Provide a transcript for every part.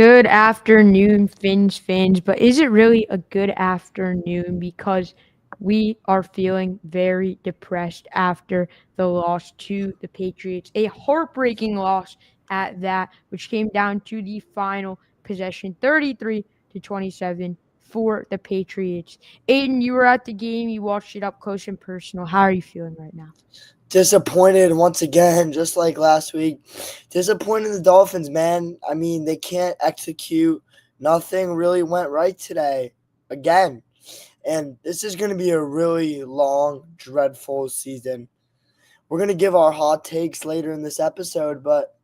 Good afternoon, Finns fans. But is it really a good afternoon? Because we are feeling very depressed after the loss to the Patriots. A heartbreaking loss at that, which came down to the final possession, 33-27 for the Patriots. Aiden, you were at the game. You watched it up close and personal. How are you feeling right now? Disappointed once again, just like last week. Disappointed in the Dolphins, man. I mean, they can't execute. Nothing really went right today. Again. And this is going to be a really long, dreadful season. We're going to give our hot takes later in this episode, but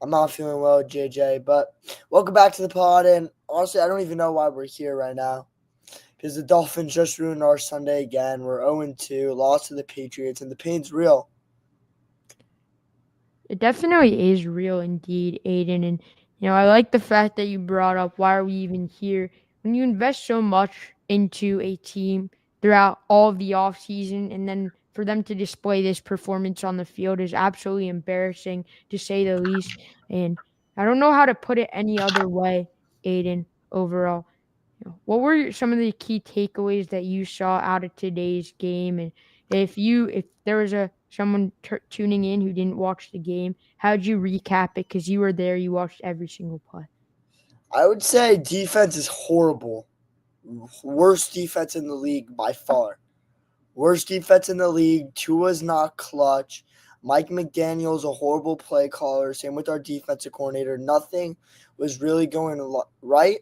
I'm not feeling well, JJ. But welcome back to the pod. And honestly, I don't even know why we're here right now. Because the Dolphins just ruined our Sunday again. We're 0-2, lost to the Patriots, and the pain's real. It definitely is real indeed, Aiden. And, I like the fact that you brought up why are we even here? When you invest so much into a team throughout all of the offseason and then for them to display this performance on the field is absolutely embarrassing to say the least. And I don't know how to put it any other way, Aiden, overall. What were some of the key takeaways that you saw out of today's game? And if there was someone tuning in who didn't watch the game, how'd you recap it? Because you were there, you watched every single play. I would say defense is horrible. Worst defense in the league by far. Worst defense in the league. Tua's not clutch. Mike McDaniel's a horrible play caller. Same with our defensive coordinator. Nothing was really going right.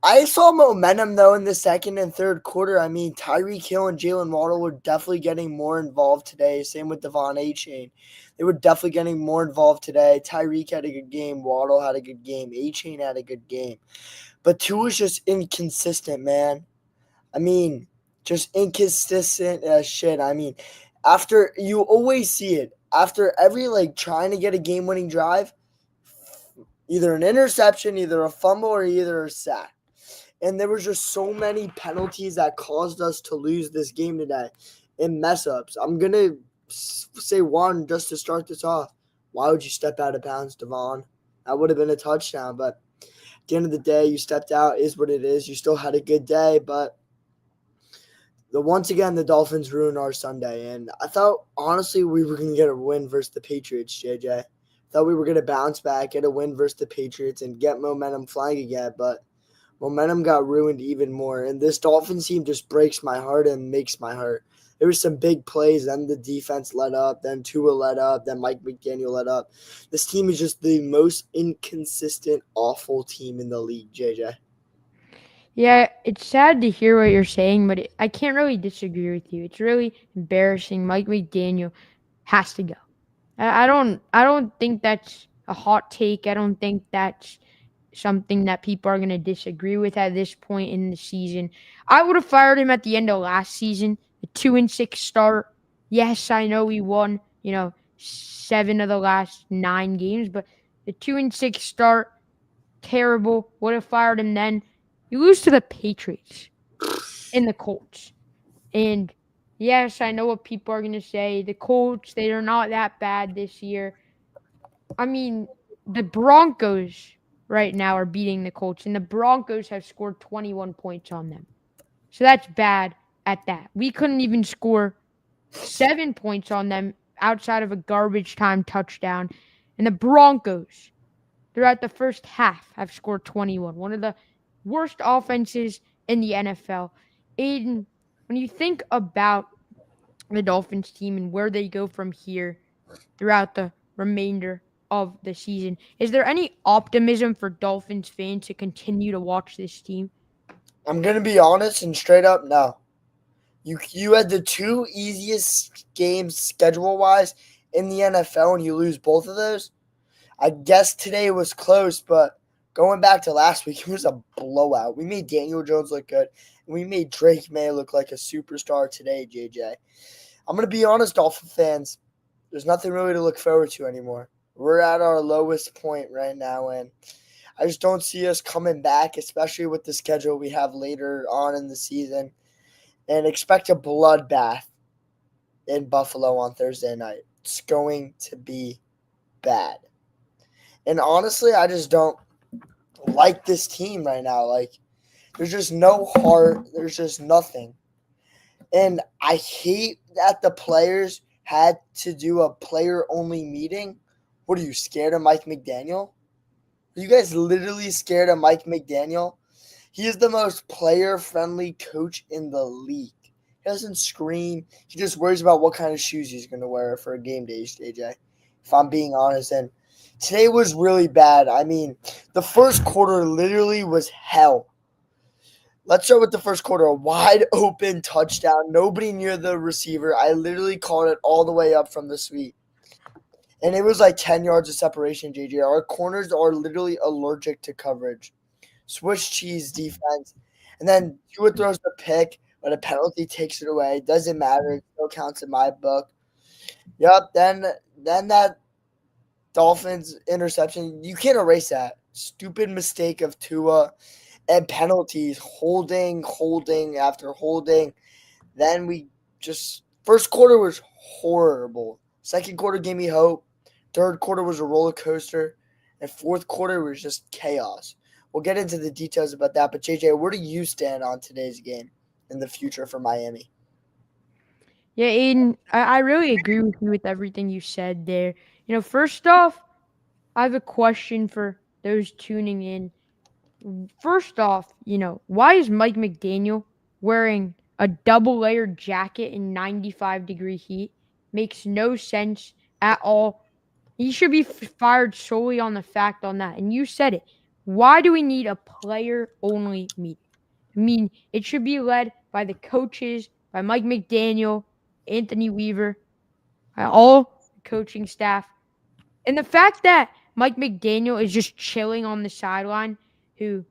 I saw momentum, though, in the second and third quarter. I mean, Tyreek Hill and Jalen Waddle were definitely getting more involved today. Same with Devon A-Chain. They were definitely getting more involved today. Tyreek had a good game. Waddle had a good game. A-Chain had a good game. But Tua's just inconsistent, man. I mean, just inconsistent as shit. I mean, after you always see it. After every, trying to get a game-winning drive, either an interception, either a fumble, or either a sack. And there was just so many penalties that caused us to lose this game today and mess-ups. I'm going to say one just to start this off. Why would you step out of bounds, Devon? That would have been a touchdown, but at the end of the day, you stepped out, is what it is. You still had a good day, but once again, the Dolphins ruined our Sunday. And I thought, honestly, we were going to get a win versus the Patriots, JJ. Thought we were going to bounce back, get a win versus the Patriots, and get momentum flying again, but momentum got ruined even more. And this Dolphins team just breaks my heart and makes my heart. There were some big plays, then the defense let up, then Tua let up, then Mike McDaniel let up. This team is just the most inconsistent, awful team in the league, JJ. Yeah, it's sad to hear what you're saying, but I can't really disagree with you. It's really embarrassing. Mike McDaniel has to go. I don't think that's a hot take. I don't think that's something that people are going to disagree with at this point in the season. I would have fired him at the end of last season, a 2-6 start. Yes, I know we won, 7 of the last 9 games, but the 2-6 start, terrible. Would have fired him then. You lose to the Patriots and the Colts. And yes, I know what people are going to say. The Colts, they are not that bad this year. I mean, the Broncos right now are beating the Colts, and the Broncos have scored 21 points on them. So that's bad at that. We couldn't even score 7 points on them outside of a garbage time touchdown. And the Broncos, throughout the first half, have scored 21. One of the worst offenses in the NFL. Aiden, when you think about the Dolphins team and where they go from here throughout the remainder of the season, is there any optimism for Dolphins fans to continue to watch this team? I'm going to be honest and straight up, no. You had the two easiest games schedule-wise in the NFL, and you lose both of those. I guess today was close, but going back to last week, it was a blowout. We made Daniel Jones look good, and we made Drake May look like a superstar today, JJ. I'm going to be honest, Dolphin fans. There's nothing really to look forward to anymore. We're at our lowest point right now, and I just don't see us coming back, especially with the schedule we have later on in the season. And expect a bloodbath in Buffalo on Thursday night. It's going to be bad. And honestly, I just don't like this team right now. Like, there's just no heart. There's just nothing. And I hate that the players had to do a player only meeting. What are you, scared of Mike McDaniel? Are you guys literally scared of Mike McDaniel? He is the most player friendly coach in the league. He doesn't scream. He just worries about what kind of shoes he's going to wear for a game day, JJ. If I'm being honest. And today was really bad. I mean, the first quarter literally was hell. Let's start with the first quarter. A wide open touchdown. Nobody near the receiver. I literally called it all the way up from the suite. And it was like 10 yards of separation, JJ. Our corners are literally allergic to coverage. Swiss cheese defense. And then Tua throws the pick, but a penalty takes it away. Doesn't matter. It still counts in my book. Yep. Then that Dolphins interception. You can't erase that. Stupid mistake of Tua and penalties, holding after holding. Then we just first quarter was horrible. Second quarter gave me hope. Third quarter was a roller coaster, and fourth quarter was just chaos. We'll get into the details about that. But JJ, where do you stand on today's game in the future for Miami? Yeah, Aiden, I really agree with you with everything you said there. First off, I have a question for those tuning in. First off, why is Mike McDaniel wearing a double layered jacket in 95-degree heat? Makes no sense at all. He should be fired solely on the fact on that. And you said it. Why do we need a player only meeting? I mean, it should be led by the coaches, by Mike McDaniel, Anthony Weaver, by all the coaching staff. And the fact that Mike McDaniel is just chilling on the sideline, who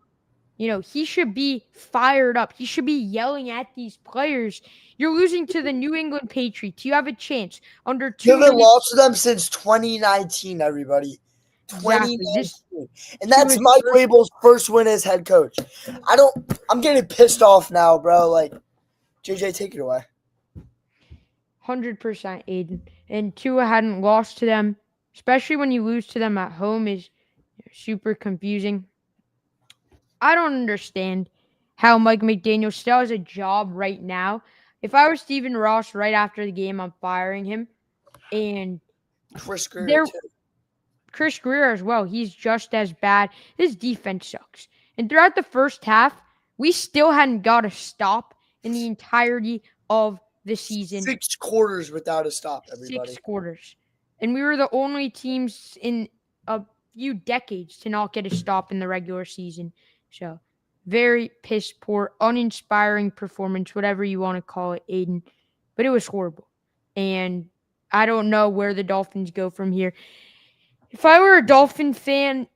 he should be fired up. He should be yelling at these players. You're losing to the New England Patriots. You have a chance under You two haven't minutes. lost to them since 2019, everybody. Exactly. This 2019. And to that's his Mike first Vrabel's first win as head coach. I'm getting pissed off now, bro. Like, JJ, take it away. 100% Aiden. And Tua hadn't lost to them, especially when you lose to them at home, is super confusing. I don't understand how Mike McDaniel still has a job right now. If I were Stephen Ross right after the game, I'm firing him. And Chris Greer, there too. Chris Greer as well. He's just as bad. His defense sucks. And throughout the first half, we still hadn't got a stop in the entirety of the season. 6 quarters without a stop, Six everybody. quarters. And we were the only teams in a few decades to not get a stop in the regular season. So, very piss poor, uninspiring performance, whatever you want to call it, Aiden. But it was horrible. And I don't know where the Dolphins go from here. If I were a Dolphin fan,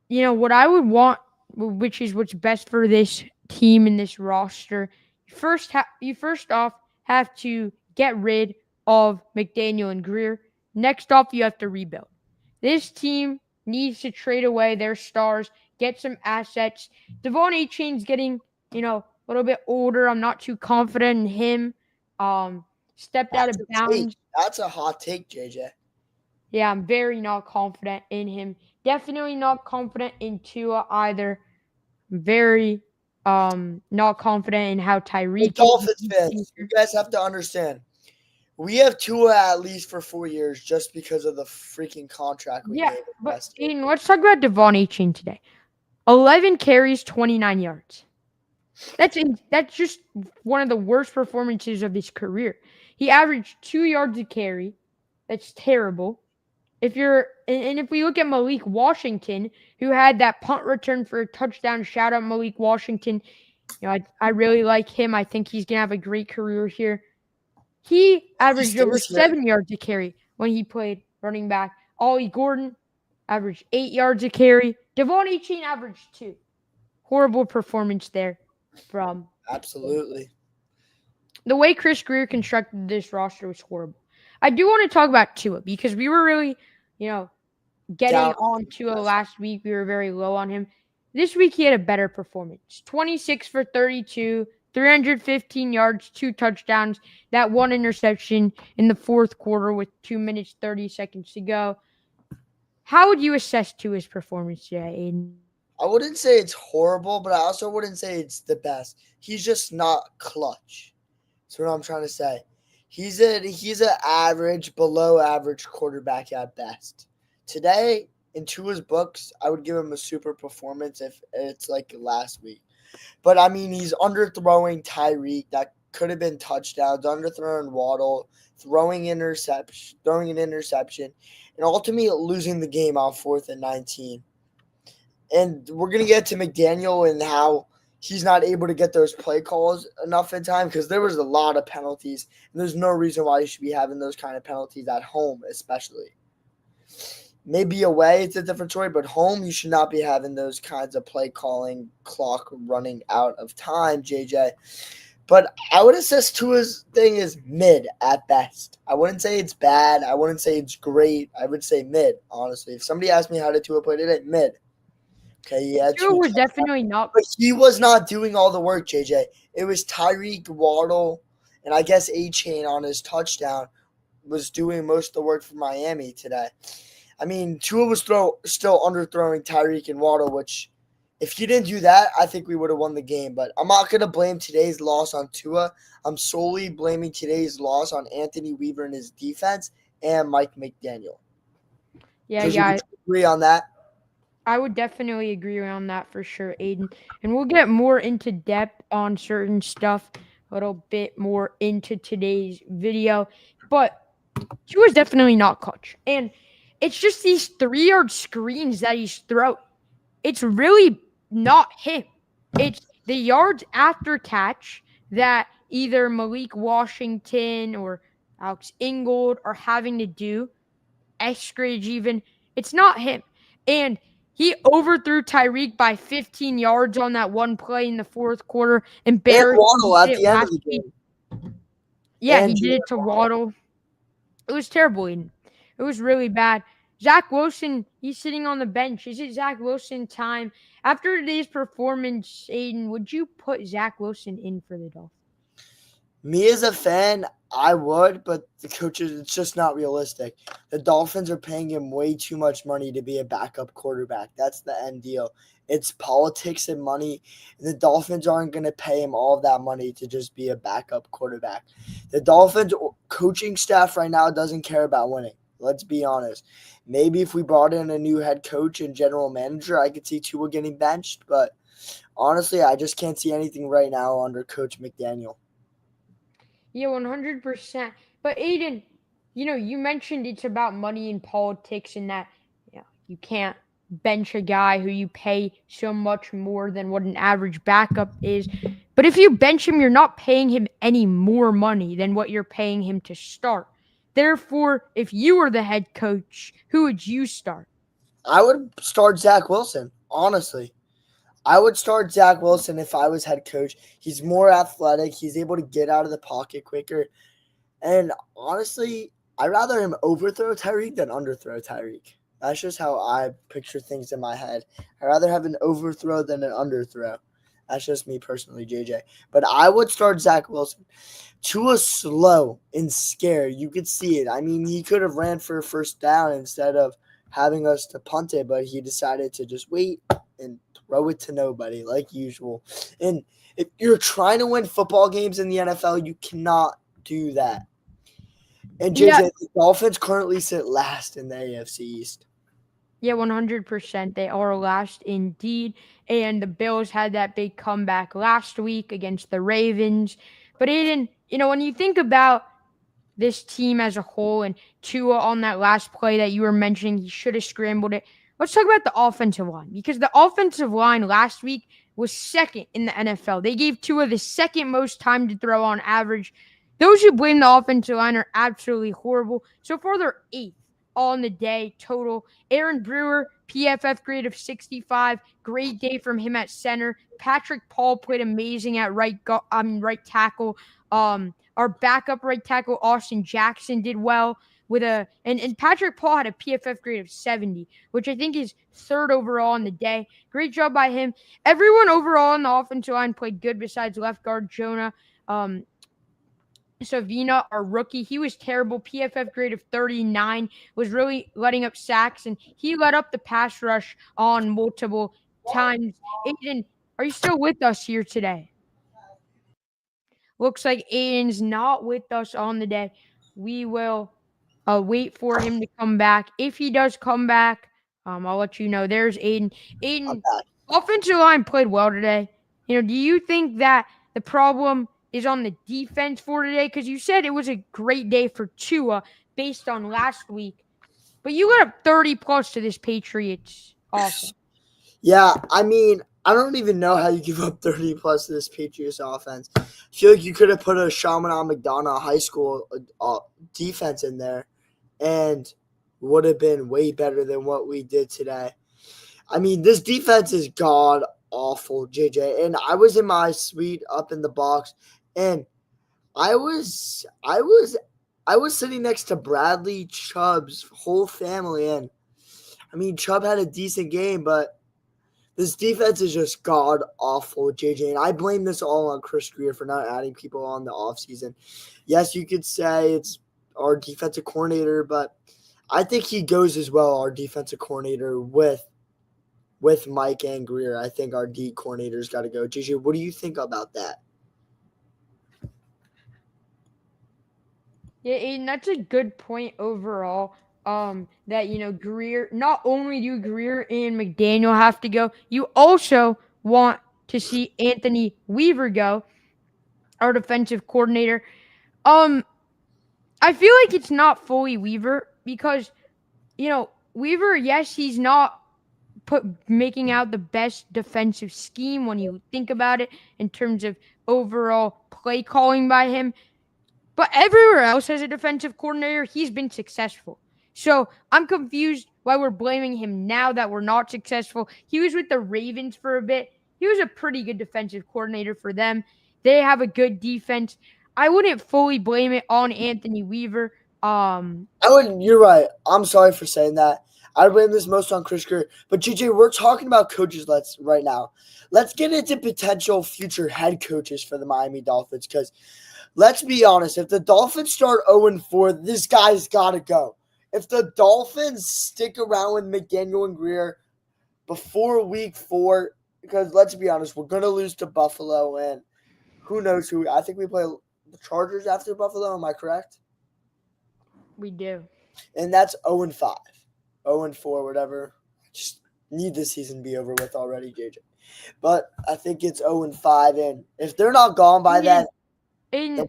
what I would want, which is what's best for this team and this roster. You first off have to get rid of McDaniel and Greer. Next off, you have to rebuild. This team needs to trade away their stars, get some assets. Devon Achane's getting, a little bit older. I'm not too confident in him. Stepped out That's of a take. bounds. That's a hot take, JJ. Yeah, I'm very not confident in him. Definitely not confident in Tua either. Very not confident in how But Tyreek is in Dolphins the fans, you future. guys have to understand. We have Tua at least for 4 years just because of the freaking contract we Yeah, gave him but last year. Aiden, let's talk about Devon Achane today. 11 carries, 29 yards. That's just one of the worst performances of his career. He averaged 2 yards a carry. That's terrible. If we look at Malik Washington, who had that punt return for a touchdown, shout out Malik Washington. I really like him. I think he's gonna have a great career here. He He averaged over stays here. 7 yards a carry when he played running back. Ollie Gordon averaged 8 yards a carry. Devon Achane averaged two. Horrible performance there from him. Absolutely. The way Chris Greer constructed this roster was horrible. I do want to talk about Tua because we were really, you know, getting Down. on Tua last week. We were very low on him. This week he had a better performance. 26 for 32, 315 yards, two touchdowns, that one interception in the fourth quarter with 2 minutes 30 seconds to go. How would you assess Tua's performance today, Aiden? I wouldn't say it's horrible, but I also wouldn't say it's the best. He's just not clutch. That's what I'm trying to say. He's an average, below average quarterback at best. Today, in Tua's books, I would give him a super performance if it's like last week. But I mean, he's underthrowing Tyreek. That could have been touchdowns. Underthrowing Waddle, throwing an interception, and ultimately losing the game on 4th and 19. And we're gonna get to McDaniel and how he's not able to get those play calls enough in time because there was a lot of penalties, and there's no reason why you should be having those kind of penalties at home, especially. Maybe away it's a different story, but home you should not be having those kinds of play calling, clock running out of time, JJ. But I would assess Tua's thing is mid at best. I wouldn't say it's bad. I wouldn't say it's great. I would say mid, honestly. If somebody asked me how did Tua play today, mid. Okay, he had Tua two was touchdowns, definitely not. but he was not doing all the work, JJ. It was Tyreek, Waddle, and I guess A Chain on his touchdown was doing most of the work for Miami today. I mean, Tua was still underthrowing Tyreek and Waddle, which if he didn't do that, I think we would have won the game. But I'm not going to blame today's loss on Tua. I'm solely blaming today's loss on Anthony Weaver and his defense and Mike McDaniel. Yeah, Would you yeah, agree on that? I would definitely agree on that for sure, Aiden. And we'll get more into depth on certain stuff a little bit more into today's video. But he was definitely not clutch. And it's just these 3 yard screens that he's throwing. It's really not him. It's the yards after catch that either Malik Washington or Alex Ingold are having to do. Eskridge even. It's not him. And he overthrew Tyreek by 15 yards on that one play in the fourth quarter. And Embarrassing. He Waddle did at it the end of last the week. game. Yeah, he And did Jalen it to Waddle. Waddle. It was terrible, Aiden. It was really bad. Zach Wilson, he's sitting on the bench. Is it Zach Wilson time? After today's performance, Aiden, would you put Zach Wilson in for the Dolphins? Me as a fan, I would, but the coaches, it's just not realistic. The Dolphins are paying him way too much money to be a backup quarterback. That's the end deal. It's politics and money, and the Dolphins aren't going to pay him all of that money to just be a backup quarterback. The Dolphins coaching staff right now doesn't care about winning. Let's be honest. Maybe if we brought in a new head coach and general manager, I could see Tua getting benched, but honestly, I just can't see anything right now under Coach McDaniel. Yeah, 100%. But Aiden, you mentioned it's about money and politics and that you can't bench a guy who you pay so much more than what an average backup is. But if you bench him, you're not paying him any more money than what you're paying him to start. Therefore, if you were the head coach, who would you start? I would start Zach Wilson, honestly. I would start Zach Wilson if I was head coach. He's more athletic. He's able to get out of the pocket quicker. And honestly, I'd rather him overthrow Tyreek than underthrow Tyreek. That's just how I picture things in my head. I'd rather have an overthrow than an underthrow. That's just me personally, JJ. But I would start Zach Wilson. Tua slow and scared. You could see it. I mean, he could have ran for a first down instead of having us to punt it, but he decided to just wait and throw it to nobody like usual. And if you're trying to win football games in the NFL, you cannot do that. And Yeah, JJ, the Dolphins currently sit last in the AFC East. yeah, 100%. They are last indeed. And the Bills had that big comeback last week against the Ravens. But Aiden, when you think about this team as a whole and Tua on that last play that you were mentioning, he should have scrambled it. Let's talk about the offensive line because the offensive line last week was second in the NFL. They gave Tua the second most time to throw on average. Those who blame the offensive line are absolutely horrible. So far, they're eighth on the day total. Aaron Brewer, PFF grade of 65. Great day from him at center. Patrick Paul played amazing at right tackle. Our backup right tackle Austin Jackson did well with and Patrick Paul had a PFF grade of 70, which I think is third overall on the day. Great job by him. Everyone overall on the offensive line played good besides left guard Jonah. Savina, our rookie, he was terrible. PFF grade of 39, was really letting up sacks, and he let up the pass rush on multiple times. Aiden, are you still with us here today? Looks like Aiden's not with us on the day. We will wait for him to come back. If he does come back, I'll let you know. There's Aiden. I'm Aiden, back. offensive line played well today. Do you think that the problem is on the defense for today? Because you said it was a great day for Tua based on last week, but you got up 30 plus to this Patriots offense. Yeah, I mean, I don't even know how you give up 30 plus to this Patriots offense. I feel like you could have put a Chaminade McDonough high school defense in there and would have been way better than what we did today. I mean, this defense is god awful, JJ. And I was in my suite up in the box, and I was sitting next to Bradley Chubb's whole family, and I mean, Chubb had a decent game, but this defense is just god awful, JJ. And I blame this all on Chris Greer for not adding people on the offseason. Yes, you could say it's our defensive coordinator, but I think he goes as well, our defensive coordinator, with Mike and Greer. I think our D coordinator's got to go. JJ, what do you think about that? Yeah, and that's a good point overall. That Greer. Not only do Greer and McDaniel have to go, you also want to see Anthony Weaver go, our defensive coordinator. Um, I feel like it's not fully Weaver because Weaver. Yes, he's not making out the best defensive scheme when you think about it in terms of overall play calling by him. But everywhere else as a defensive coordinator, he's been successful. So I'm confused why we're blaming him now that we're not successful. He was with the Ravens for a bit. He was a pretty good defensive coordinator for them. They have a good defense. I wouldn't fully blame it on Anthony Weaver. I wouldn't. You're right. I'm sorry for saying that. I blame this most on Chris Greer. But JJ, we're talking about coaches. Right now. Let's get into potential future head coaches for the Miami Dolphins. Because let's be honest, if the Dolphins start 0-4, this guy's got to go. If the Dolphins stick around with McDaniel and Greer before week 4, because let's be honest, we're gonna lose to Buffalo, and who knows who? I think we play the Chargers after Buffalo. Am I correct? We do. And that's 0-5, 0-4, whatever. I just need this season to be over with already, JJ. But I think it's 0-5, and if they're not gone by then, And then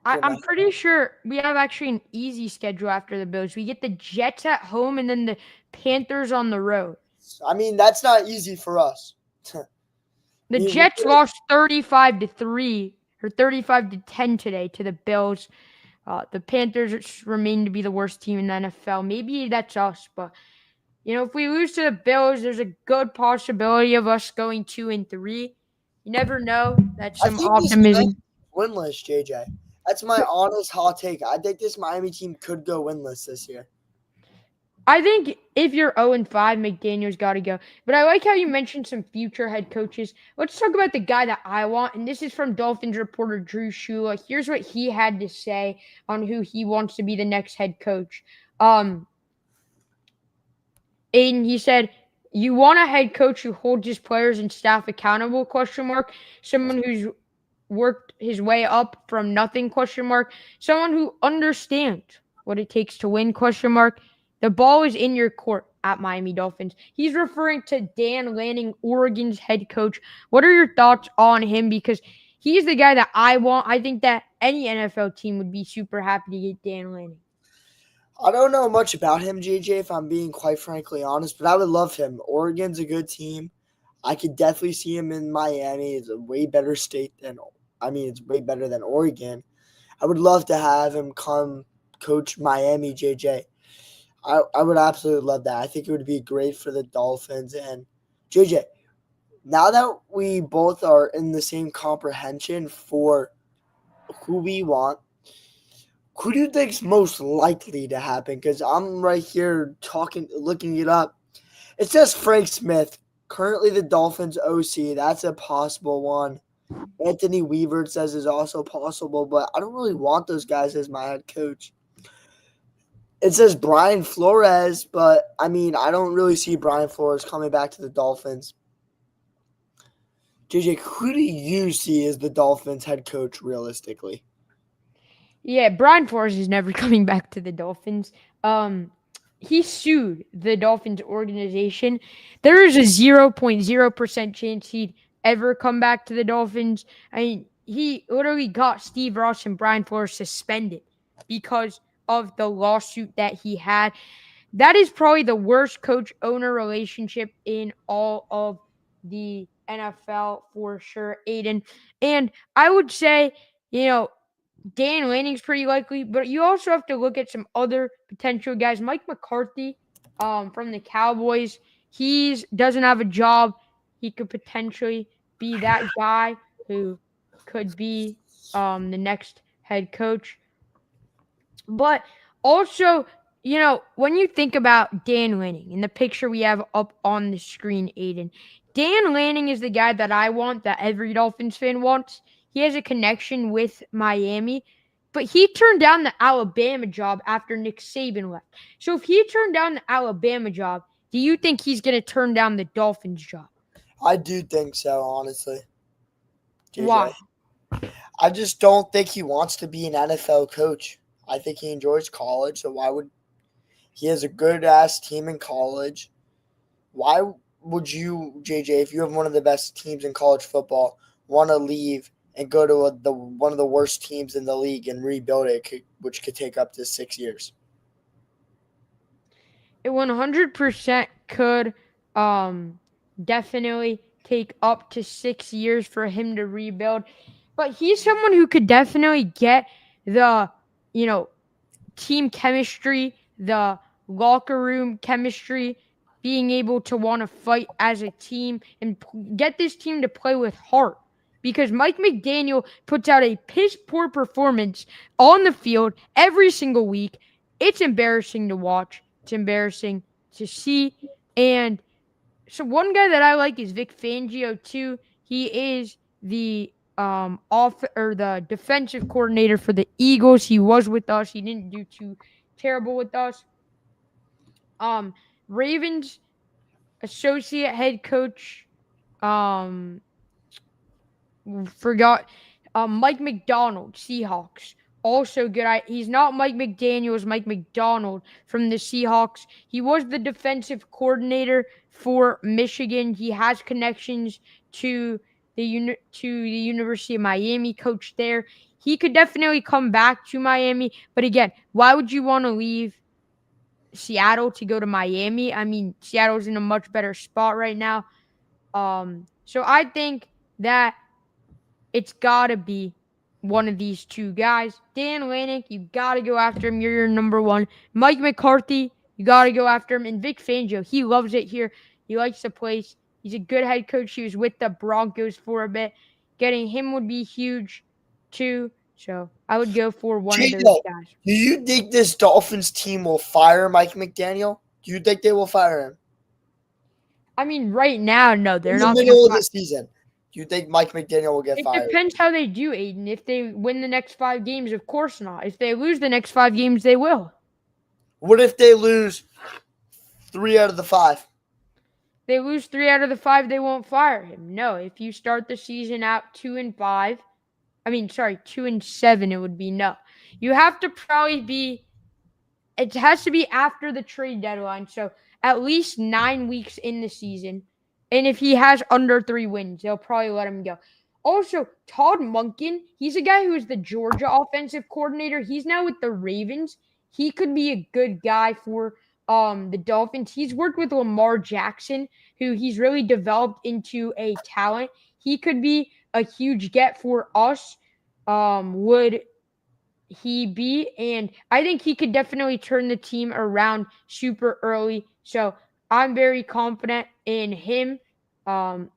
I'm pretty sure we have actually an easy schedule after the Bills. We get the Jets at home and then the Panthers on the road. I mean, that's not easy for us. The Jets lost 35-3 or 35-10 today to the Bills. The Panthers remain to be the worst team in the NFL. Maybe that's us, but if we lose to the Bills, there's a good possibility of us going 2-3. You never know. That's I some think this optimism. winless, JJ. That's my honest hot take. I think this Miami team could go winless this year. I think if you're 0-5, McDaniel's got to go. But I like how you mentioned some future head coaches. Let's talk about the guy that I want, and this is from Dolphins reporter Drew Shula. Here's what he had to say on who he wants to be the next head coach. Aiden, he said, "You want a head coach who holds his players and staff accountable? ? Someone who's worked his way up from nothing? Someone who understands what it takes to win? The ball is in your court at Miami Dolphins." He's referring to Dan Lanning, Oregon's head coach. What are your thoughts on him? Because he's the guy that I want. I think that any NFL team would be super happy to get Dan Lanning. I don't know much about him, JJ, if I'm being quite frankly honest, but I would love him. Oregon's a good team. I could definitely see him in Miami. It's a way better state it's way better than Oregon. I would love to have him come coach Miami, JJ. I would absolutely love that. I think it would be great for the Dolphins. And JJ, now that we both are in the same comprehension for who we want, who do you think's most likely to happen? Because I'm right here looking it up. It says Frank Smith, currently the Dolphins OC. That's a possible one. Anthony Weaver, it says, is also possible, but I don't really want those guys as my head coach. It says Brian Flores, but I mean, I don't really see Brian Flores coming back to the Dolphins. JJ, who do you see as the Dolphins head coach realistically? Yeah, Brian Flores is never coming back to the Dolphins. Um, he sued the Dolphins organization. There is a 0.0% chance he'd ever come back to the Dolphins. I mean, he literally got Steve Ross and Brian Flores suspended because of the lawsuit that he had. That is probably the worst coach owner relationship in all of the NFL for sure, Aiden. And I would say, you know, Dan Lanning's pretty likely, but you also have to look at some other potential guys. Mike McCarthy, from the Cowboys, he's doesn't have a job. He could potentially be that guy who could be the next head coach. But also, when you think about Dan Lanning in the picture we have up on the screen, Aiden, Dan Lanning is the guy that I want, that every Dolphins fan wants. He has a connection with Miami, but he turned down the Alabama job after Nick Saban left. So if he turned down the Alabama job, do you think he's going to turn down the Dolphins job? I do think so, honestly, Why? JJ. I just don't think he wants to be an NFL coach. I think he enjoys college, so why would he has a good ass team in college? Why would you, JJ, if you have one of the best teams in college football, want to leave and go to the one of the worst teams in the league and rebuild it, which could take up to 6 years? It 100% could um definitely take up to 6 years for him to rebuild. But he's someone who could definitely get the, you know, team chemistry, the locker room chemistry, being able to want to fight as a team and get this team to play with heart. Because Mike McDaniel puts out a piss poor performance on the field every single week. It's embarrassing to watch. It's embarrassing to see. And so one guy that I like is Vic Fangio too. He is the the defensive coordinator for the Eagles. He was with us. He didn't do too terrible with us. Um Ravens associate head coach, um forgot, Mike McDonald, Seahawks. Also good. He's not Mike McDaniels, Mike McDonald from the Seahawks. He was the defensive coordinator for Michigan. He has connections to the University of Miami, coach there. He could definitely come back to Miami, but again, why would you want to leave Seattle to go to Miami? I mean, Seattle's in a much better spot right now. So I think that it's got to be one of these two guys. Dan Lanning, you got to go after him. You're your number one. Mike McCarthy, you got to go after him. And Vic Fangio, he loves it here. He likes the place. He's a good head coach. He was with the Broncos for a bit. Getting him would be huge too. So I would go for one of those JJ, guys. do you think this Dolphins team will fire Mike McDaniel? Do you think they will fire him I mean, right now, no, in they're the not going to middle of fight. the season? Do you think Mike McDaniel will get It fired? depends how they do, Aiden. If they win the next 5 games, of course not. If they lose the next 5 games, they will. What if they lose 3 out of the 5? They lose 3 out of the 5, they won't fire him. No, if you start the season out 2-5, I mean, sorry, 2-7, it would be no. You have to probably be. It has to be after the trade deadline, so at least 9 weeks in the season. And if he has under 3 wins, they'll probably let him go. Also, Todd Monken, he's a guy who is the Georgia offensive coordinator. He's now with the Ravens. He could be a good guy for the Dolphins. He's worked with Lamar Jackson, who he's really developed into a talent. He could be a huge get for us. Would he be? And I think he could definitely turn the team around super early. So I'm very confident in him. Um,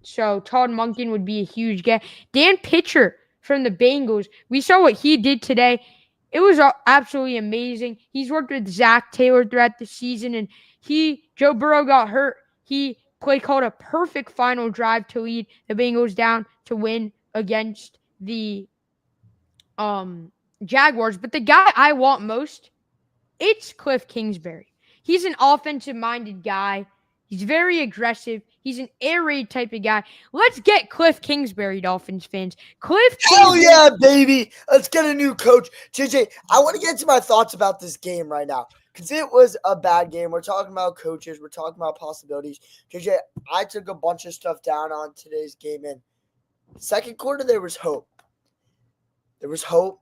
so Todd Monken would be a huge get. Dan Pitcher from the Bengals. We saw what he did today. It was absolutely amazing. He's worked with Zach Taylor throughout the season, and Joe Burrow got hurt. He called a perfect final drive to lead the Bengals down to win against the um Jaguars. But the guy I want most, it's Cliff Kingsbury. He's an offensive minded guy. He's very aggressive. He's an air raid type of guy. Let's get Cliff Kingsbury, Dolphins fans. Cliff Hell Kingsbury. yeah, baby. Let's get a new coach. JJ, I want to get into my thoughts about this game right now because it was a bad game. We're talking about coaches. We're talking about possibilities. JJ, I took a bunch of stuff down on today's game. And second quarter, there was hope. There was hope.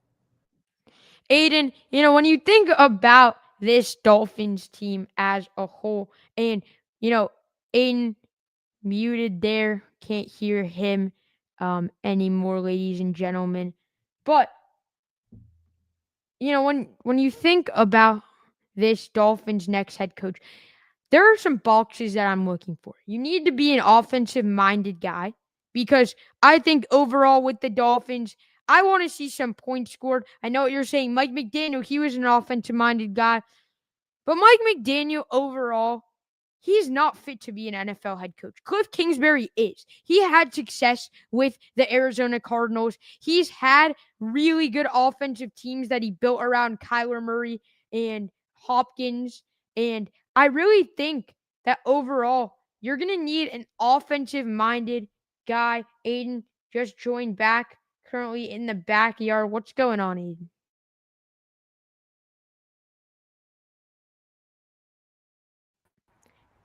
Aiden, when you think about this Dolphins team as a whole, and, Aiden muted there, can't hear him anymore, ladies and gentlemen. But, when you think about this Dolphins next head coach, there are some boxes that I'm looking for. You need to be an offensive minded guy because I think overall with the Dolphins, I want to see some points scored. I know what you're saying. Mike McDaniel, he was an offensive minded guy. But Mike McDaniel overall, he's not fit to be an NFL head coach. Cliff Kingsbury is. He had success with the Arizona Cardinals. He's had really good offensive teams that he built around Kyler Murray and Hopkins. And I really think that overall, you're going to need an offensive minded guy. Aiden just joined back, currently in the backyard. What's going on, Aiden?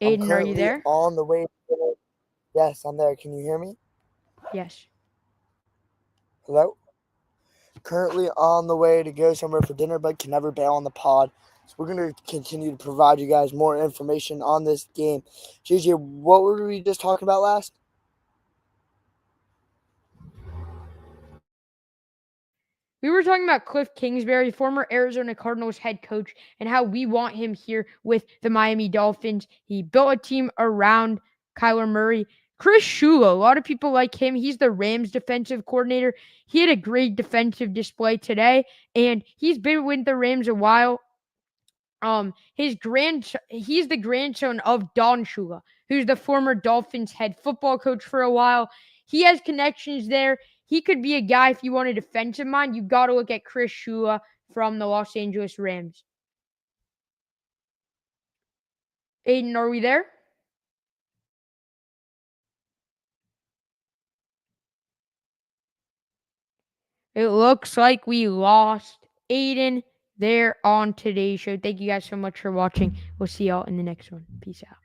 I'm Aiden, are you currently there? on the way. Yes, I'm there. Can you hear me? Yes. Hello? Currently on the way to go somewhere for dinner, but can never bail on the pod. So we're going to continue to provide you guys more information on this game. JJ, what were we just talking about last? We were talking about Cliff Kingsbury, former Arizona Cardinals head coach, and how we want him here with the Miami Dolphins. He built a team around Kyler Murray. Chris Shula, a lot of people like him. He's the Rams defensive coordinator. He had a great defensive display today, and he's been with the Rams a while. He's the grandson of Don Shula, who's the former Dolphins head football coach for a while. He has connections there. He could be a guy if you want a defensive mind. You got to look at Chris Shula from the Los Angeles Rams. Aiden, are we there? It looks like we lost Aiden there on today's show. Thank you guys so much for watching. We'll see y'all in the next one. Peace out.